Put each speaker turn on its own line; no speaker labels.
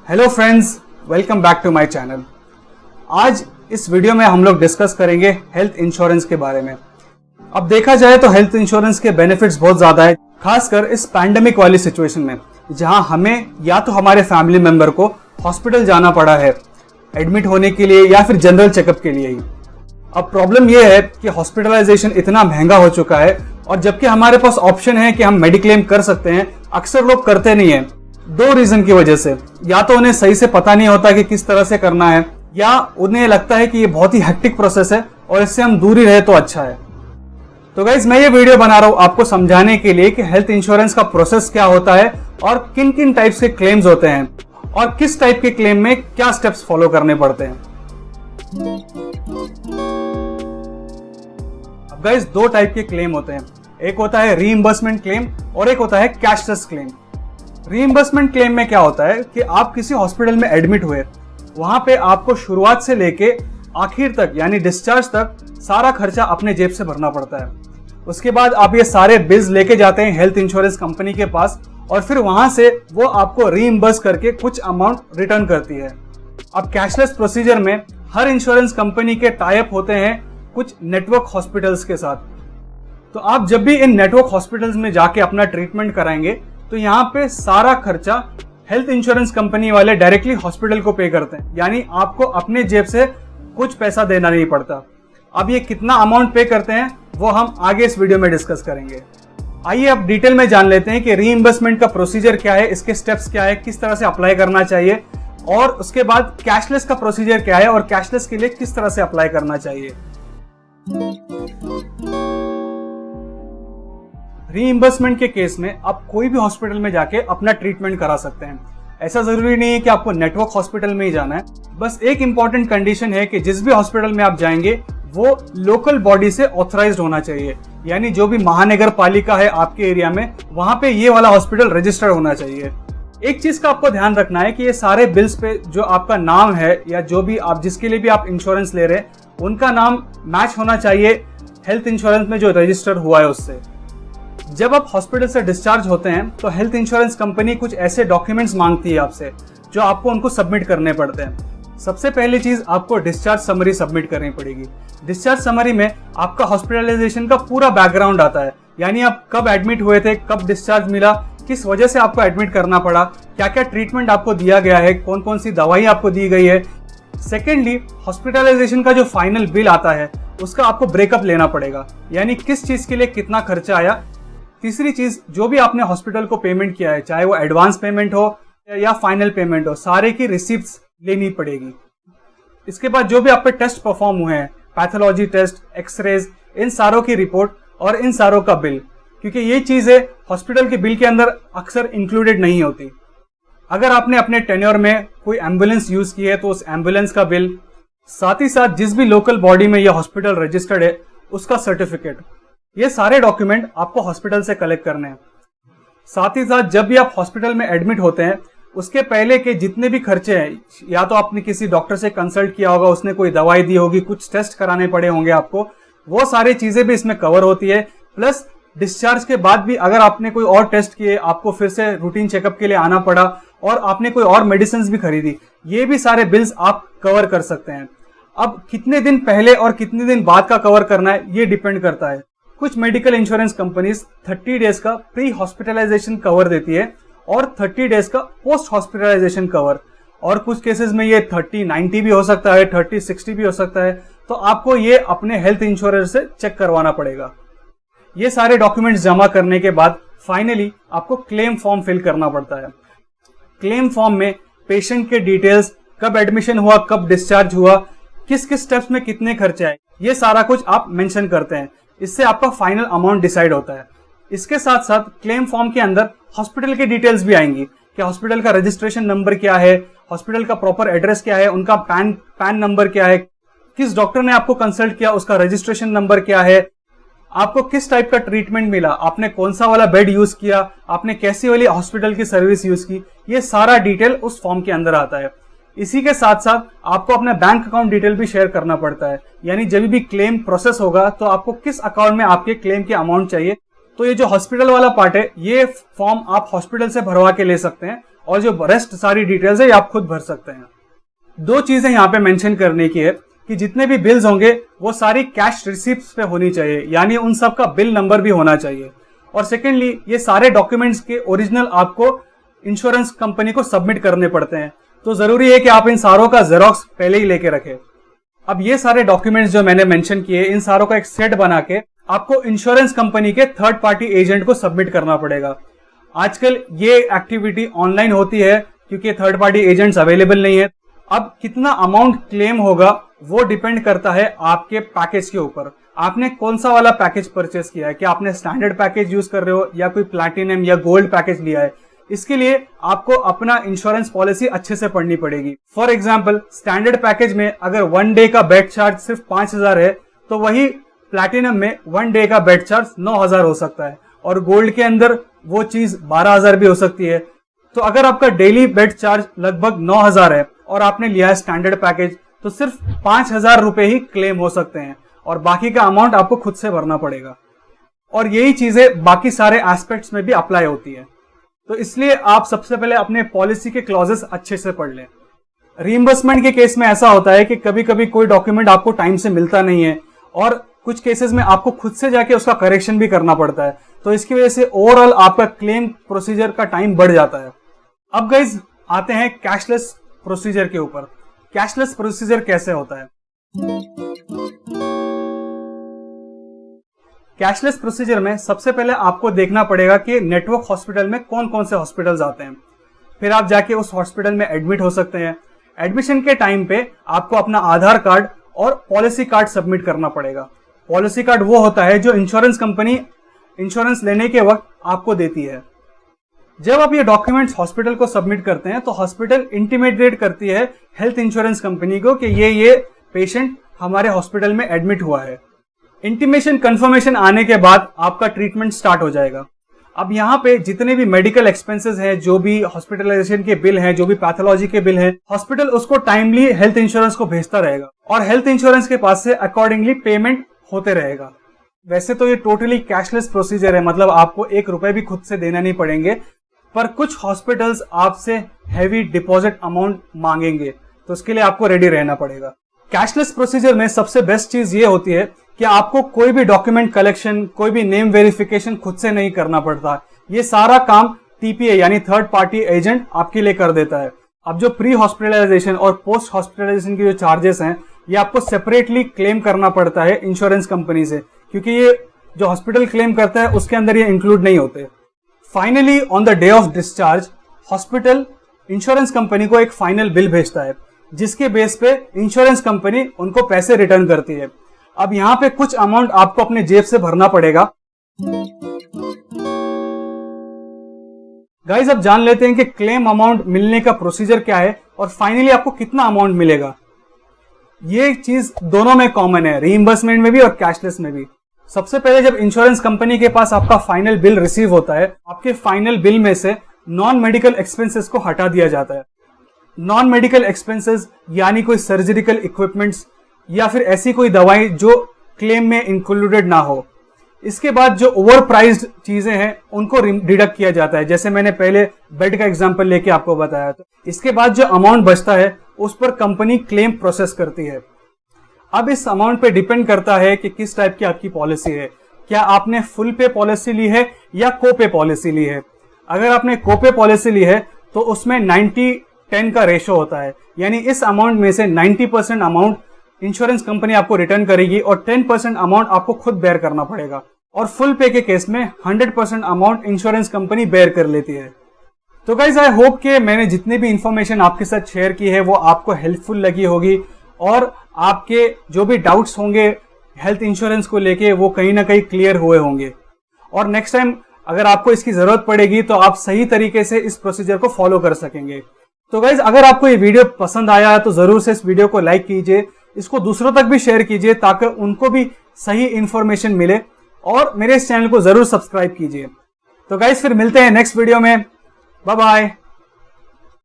Hello friends, welcome back to my channel. आज इस video में हम लोग डिस्कस करेंगे हेल्थ इंश्योरेंस के बारे में। अब देखा जाए तो हेल्थ इंश्योरेंस के बेनिफिट्स बहुत ज़्यादा है, खासकर इस पैंडेमिक वाली सिचुएशन में जहां हमें या तो हमारे फैमिली मेंबर को हॉस्पिटल जाना पड़ा है एडमिट होने के लिए या फिर जनरल चेकअप के लिए ही। अब प्रॉब्लम यह है कि हॉस्पिटलाइजेशन इतना महंगा हो चुका है और जबकि हमारे पास ऑप्शन है कि हम मेडिक्लेम कर सकते हैं, अक्सर लोग करते नहीं है। दो रीजन की वजह से, या तो उन्हें सही से पता नहीं होता कि किस तरह से करना है, या उन्हें लगता है कि ये बहुत ही हेक्टिक प्रोसेस है और इससे हम दूर ही रहे तो अच्छा है। तो गाइस, मैं ये वीडियो बना रहा हूं आपको समझाने के लिए कि हेल्थ इंश्योरेंस का प्रोसेस क्या होता है और किन किन टाइप्स के क्लेम्स होते हैं और किस टाइप के क्लेम में क्या स्टेप्स फॉलो करने पड़ते हैं। अब गाइस, दो टाइप के क्लेम होते हैं, एक होता है रीइंबर्समेंट क्लेम और एक होता है कैशलेस क्लेम। रीइंबर्समेंट क्लेम में क्या होता है कि आप किसी हॉस्पिटल में एडमिट हुए, वहां पे आपको शुरुआत से लेके आखिर तक यानी डिस्चार्ज तक सारा खर्चा अपने जेब से भरना पड़ता है। उसके बाद आप ये सारे बिल्स लेके जाते हैं हेल्थ इंश्योरेंस कंपनी के पास और फिर वहां से वो आपको रीइंबर्स करके कुछ अमाउंट रिटर्न करती है। अब कैशलेस प्रोसीजर में हर इंश्योरेंस कंपनी के टाई अप होते हैं कुछ नेटवर्क हॉस्पिटल्स के साथ। तो आप जब भी इन नेटवर्क हॉस्पिटल्स में जाके अपना ट्रीटमेंट कराएंगे तो यहाँ पे सारा खर्चा हेल्थ इंश्योरेंस कंपनी वाले डायरेक्टली हॉस्पिटल को पे करते हैं, यानी आपको अपने जेब से कुछ पैसा देना नहीं पड़ता। अब ये कितना अमाउंट पे करते हैं वो हम आगे इस वीडियो में डिस्कस करेंगे। आइए अब डिटेल में जान लेते हैं कि रीइंबर्समेंट का प्रोसीजर क्या है, इसके स्टेप्स क्या है, किस तरह से अप्लाई करना चाहिए, और उसके बाद कैशलेस का प्रोसीजर क्या है और कैशलेस के लिए किस तरह से अप्लाई करना चाहिए। रीइंबर्समेंट के केस में आप कोई भी हॉस्पिटल में जाके अपना ट्रीटमेंट करा सकते हैं। ऐसा जरूरी नहीं है कि आपको नेटवर्क हॉस्पिटल में ही जाना है, बस एक इंपॉर्टेंट कंडीशन है कि जिस भी हॉस्पिटल में आप जाएंगे वो लोकल बॉडी से ऑथराइज्ड होना चाहिए, यानी जो भी महानगर पालिका है आपके एरिया में वहां पे ये वाला हॉस्पिटल रजिस्टर्ड होना चाहिए। एक चीज का आपको ध्यान रखना है कि ये सारे बिल्स पे जो आपका नाम है या जो भी आप जिसके लिए भी आप इंश्योरेंस ले रहे हैं उनका नाम मैच होना चाहिए हेल्थ इंश्योरेंस में जो रजिस्टर हुआ है उससे। जब आप हॉस्पिटल से डिस्चार्ज होते हैं तो हेल्थ इंश्योरेंस कंपनी कुछ ऐसे डॉक्यूमेंट्स मांगती है आपसे जो आपको उनको सबमिट करने पड़ते हैं। सबसे पहली चीज, आपको डिस्चार्ज समरी सबमिट करनी पड़ेगी। डिस्चार्ज समरी में आपका हॉस्पिटलाइजेशन का पूरा बैकग्राउंड आता है, यानी आप कब एडमिट हुए थे, कब डिस्चार्ज मिला, किस वजह से आपको एडमिट करना पड़ा, क्या क्या ट्रीटमेंट आपको दिया गया है, कौन कौन सी दवाई आपको दी गई है। सेकेंडली, हॉस्पिटलाइजेशन का जो फाइनल बिल आता है उसका आपको ब्रेकअप लेना पड़ेगा, यानी किस चीज के लिए कितना खर्चा आया। तीसरी चीज, जो भी आपने हॉस्पिटल को पेमेंट किया है, चाहे वो एडवांस पेमेंट हो या फाइनल पेमेंट हो, सारे की रिसिप्ट्स लेनी पड़ेगी। इसके बाद जो भी आप पे टेस्ट परफॉर्म हुए हैं, पैथोलॉजी टेस्ट, एक्सरेज, इन सारों की रिपोर्ट और इन सारों का बिल, क्योंकि ये चीजें हॉस्पिटल के बिल के अंदर अक्सर इंक्लूडेड नहीं होती। अगर आपने अपने टेन्योर में कोई एम्बुलेंस यूज की है तो उस एम्बुलेंस का बिल, साथ ही साथ जिस भी लोकल बॉडी में यह हॉस्पिटल रजिस्टर्ड है उसका सर्टिफिकेट, ये सारे डॉक्यूमेंट आपको हॉस्पिटल से कलेक्ट करने हैं। साथ ही साथ जब भी आप हॉस्पिटल में एडमिट होते हैं उसके पहले के जितने भी खर्चे हैं, या तो आपने किसी डॉक्टर से कंसल्ट किया होगा, उसने कोई दवाई दी होगी, कुछ टेस्ट कराने पड़े होंगे आपको, वो सारी चीजें भी इसमें कवर होती है। प्लस डिस्चार्ज के बाद भी अगर आपने कोई और टेस्ट किए, आपको फिर से रूटीन चेकअप के लिए आना पड़ा और आपने कोई और मेडिसिन भी खरीदी, ये भी सारे बिल्स आप कवर कर सकते हैं। अब कितने दिन पहले और कितने दिन बाद का कवर करना है ये डिपेंड करता है। कुछ मेडिकल इंश्योरेंस कंपनीज 30 डेज का प्री हॉस्पिटलाइजेशन कवर देती है और 30 डेज का पोस्ट हॉस्पिटलाइजेशन कवर, और कुछ केसेस में ये 30-90 भी हो सकता है, 30-60 भी हो सकता है। तो आपको ये अपने हेल्थ इंश्योरेंस से चेक करवाना पड़ेगा। ये सारे डॉक्यूमेंट्स जमा करने के बाद फाइनली आपको क्लेम फॉर्म फिल करना पड़ता है। क्लेम फॉर्म में पेशेंट के डिटेल्स, कब एडमिशन हुआ, कब डिस्चार्ज हुआ, किस किस स्टेप्स में कितने खर्चे आए, ये सारा कुछ आप मेंशन करते हैं। इससे आपका फाइनल अमाउंट डिसाइड होता है। इसके साथ साथ क्लेम फॉर्म के अंदर हॉस्पिटल की डिटेल्स भी आएंगी कि हॉस्पिटल का रजिस्ट्रेशन नंबर क्या है, हॉस्पिटल का प्रॉपर एड्रेस क्या है, उनका पैन नंबर क्या है, किस डॉक्टर ने आपको कंसल्ट किया उसका रजिस्ट्रेशन नंबर क्या है, आपको किस टाइप का ट्रीटमेंट मिला, आपने कौन सा वाला बेड यूज किया, आपने कैसी वाली हॉस्पिटल की सर्विस यूज की, ये सारा डिटेल उस फॉर्म के अंदर आता है। इसी के साथ साथ आपको अपना बैंक अकाउंट डिटेल भी शेयर करना पड़ता है, यानी जब भी क्लेम प्रोसेस होगा तो आपको किस अकाउंट में आपके क्लेम की अमाउंट चाहिए। तो ये जो हॉस्पिटल वाला पार्ट है, ये फॉर्म आप हॉस्पिटल से भरवा के ले सकते हैं और जो रेस्ट सारी डिटेल्स है ये आप खुद भर सकते हैं। दो चीजें यहाँ पे मेंशन करने की है कि जितने भी बिल्स होंगे वो सारी कैश रिसिप्ट्स पे होनी चाहिए, यानी उन सब का बिल नंबर भी होना चाहिए। और सेकेंडली ये सारे डॉक्यूमेंट्स के ओरिजिनल आपको इंश्योरेंस कंपनी को सबमिट करने पड़ते हैं, तो जरूरी है कि आप इन सारों का जेरोक्स पहले ही लेके रखें। अब ये सारे डॉक्यूमेंट्स जो मैंने मेंशन किए, इन सारों का एक सेट बना के आपको इंश्योरेंस कंपनी के थर्ड पार्टी एजेंट को सबमिट करना पड़ेगा। आजकल ये एक्टिविटी ऑनलाइन होती है क्योंकि थर्ड पार्टी एजेंट्स अवेलेबल नहीं है। अब कितना अमाउंट क्लेम होगा वो डिपेंड करता है आपके पैकेज के ऊपर। आपने कौन सा वाला पैकेज परचेस किया है, क्या आपने स्टैंडर्ड पैकेज यूज कर रहे हो या कोई प्लैटिनम या गोल्ड पैकेज लिया है। इसके लिए आपको अपना इंश्योरेंस पॉलिसी अच्छे से पढ़नी पड़ेगी। फॉर एग्जांपल स्टैंडर्ड पैकेज में अगर 1 डे का बेड चार्ज सिर्फ 5000 है, तो वही प्लैटिनम में 1 डे का बेड चार्ज 9000 हो सकता है, और गोल्ड के अंदर वो चीज 12000 भी हो सकती है। तो अगर आपका डेली बेड चार्ज लगभग 9000 है और आपने लिया है स्टैंडर्ड पैकेज, तो सिर्फ 5000 रुपए ही क्लेम हो सकते हैं और बाकी का अमाउंट आपको खुद से भरना पड़ेगा। और यही चीजें बाकी सारे एस्पेक्ट्स में भी अप्लाई होती है। तो इसलिए आप सबसे पहले अपने पॉलिसी के क्लॉजेस अच्छे से पढ़ लें। रीइंबर्समेंट के केस में ऐसा होता है कि कभी कभी कोई डॉक्यूमेंट आपको टाइम से मिलता नहीं है और कुछ केसेस में आपको खुद से जाके उसका करेक्शन भी करना पड़ता है, तो इसकी वजह से ओवरऑल आपका क्लेम प्रोसीजर का टाइम बढ़ जाता है। अब गाइज आते हैं कैशलेस प्रोसीजर के ऊपर। कैशलेस प्रोसीजर कैसे होता है? कैशलेस प्रोसीजर में सबसे पहले आपको देखना पड़ेगा कि नेटवर्क हॉस्पिटल में कौन कौन से हॉस्पिटल्स आते हैं। फिर आप जाके उस हॉस्पिटल में एडमिट हो सकते हैं। एडमिशन के टाइम पे आपको अपना आधार कार्ड और पॉलिसी कार्ड सबमिट करना पड़ेगा। पॉलिसी कार्ड वो होता है जो इंश्योरेंस कंपनी इंश्योरेंस लेने के वक्त आपको देती है। जब आप ये डॉक्यूमेंट्स हॉस्पिटल को सबमिट करते हैं तो हॉस्पिटल इंटीमेट करती है हेल्थ इंश्योरेंस कंपनी को कि ये पेशेंट हमारे हॉस्पिटल में एडमिट हुआ है। इंटीमेशन कंफर्मेशन आने के बाद आपका ट्रीटमेंट स्टार्ट हो जाएगा। अब यहाँ पे जितने भी मेडिकल एक्सपेंसेस हैं, जो भी हॉस्पिटलाइजेशन के बिल हैं, जो भी पैथोलॉजी के बिल हैं, हॉस्पिटल उसको टाइमली हेल्थ इंश्योरेंस को भेजता रहेगा और हेल्थ इंश्योरेंस के पास से अकॉर्डिंगली पेमेंट होते रहेगा। वैसे तो ये टोटली कैशलेस प्रोसीजर है, मतलब आपको 1 रुपए भी खुद से देना नहीं पड़ेंगे, पर कुछ हॉस्पिटल्स आपसे हैवी डिपॉजिट अमाउंट मांगेंगे, तो उसके लिए आपको रेडी रहना पड़ेगा। कैशलेस प्रोसीजर में सबसे बेस्ट चीज ये होती है कि आपको कोई भी डॉक्यूमेंट कलेक्शन, कोई भी नेम वेरिफिकेशन खुद से नहीं करना पड़ता। ये सारा काम टीपीए यानी थर्ड पार्टी एजेंट आपके लिए कर देता है। अब जो प्री हॉस्पिटलाइजेशन और पोस्ट हॉस्पिटलाइजेशन की जो चार्जेस हैं, ये आपको सेपरेटली क्लेम करना पड़ता है इंश्योरेंस कंपनी से, क्योंकि ये जो हॉस्पिटल क्लेम करता है उसके अंदर ये इंक्लूड नहीं होते। Finally on the day of discharge hospital insurance company को एक फाइनल बिल भेजता है, जिसके बेस पे इंश्योरेंस कंपनी उनको पैसे रिटर्न करती है। अब यहाँ पे कुछ अमाउंट आपको अपने जेब से भरना पड़ेगा। गाइस अब जान लेते हैं कि क्लेम अमाउंट मिलने का प्रोसीजर क्या है और फाइनली आपको कितना अमाउंट मिलेगा। ये चीज दोनों में कॉमन है, रीइंबर्समेंट में भी और कैशलेस में भी। सबसे पहले जब इंश्योरेंस कंपनी के पास आपका फाइनल बिल रिसीव होता है, आपके फाइनल बिल में से नॉन मेडिकल एक्सपेंसेस को हटा दिया जाता है। नॉन मेडिकल एक्सपेंसेस यानी कोई सर्जिकल इक्विपमेंट्स या फिर ऐसी कोई दवाई जो क्लेम में इंक्लूडेड ना हो। इसके बाद जो ओवर प्राइस्ड चीजें हैं उनको डिडक्ट किया जाता है, जैसे मैंने पहले बेड का एग्जांपल लेके आपको बताया था। इसके बाद जो अमाउंट बचता है उस पर कंपनी क्लेम प्रोसेस करती है। अब इस अमाउंट पे डिपेंड करता है कि किस टाइप की आपकी पॉलिसी है। क्या आपने फुल पे पॉलिसी ली है या को पे पॉलिसी ली है। अगर आपने को पे पॉलिसी ली है तो उसमें 90-10 का रेशो होता है, यानी इस अमाउंट में से 90% अमाउंट इंश्योरेंस कंपनी आपको रिटर्न करेगी और 10% अमाउंट आपको खुद बेयर करना पड़ेगा। और फुल पे के केस में 100% अमाउंट इंश्योरेंस कंपनी बेयर कर लेती है। तो गाइज आई होप कि मैंने जितनी भी इंफॉर्मेशन आपके साथ शेयर की है वो आपको हेल्पफुल लगी होगी और आपके जो भी डाउट्स होंगे हेल्थ इंश्योरेंस को लेके वो कहीं ना कहीं क्लियर हुए होंगे। और नेक्स्ट टाइम अगर आपको इसकी जरूरत पड़ेगी तो आप सही तरीके से इस प्रोसीजर को फॉलो कर सकेंगे। तो गाइज अगर आपको ये वीडियो पसंद आया है तो जरूर से इस वीडियो को लाइक कीजिए, इसको दूसरों तक भी शेयर कीजिए ताकि उनको भी सही इंफॉर्मेशन मिले, और मेरे इस चैनल को जरूर सब्सक्राइब कीजिए। तो गाइज फिर मिलते हैं नेक्स्ट वीडियो में। Bye bye.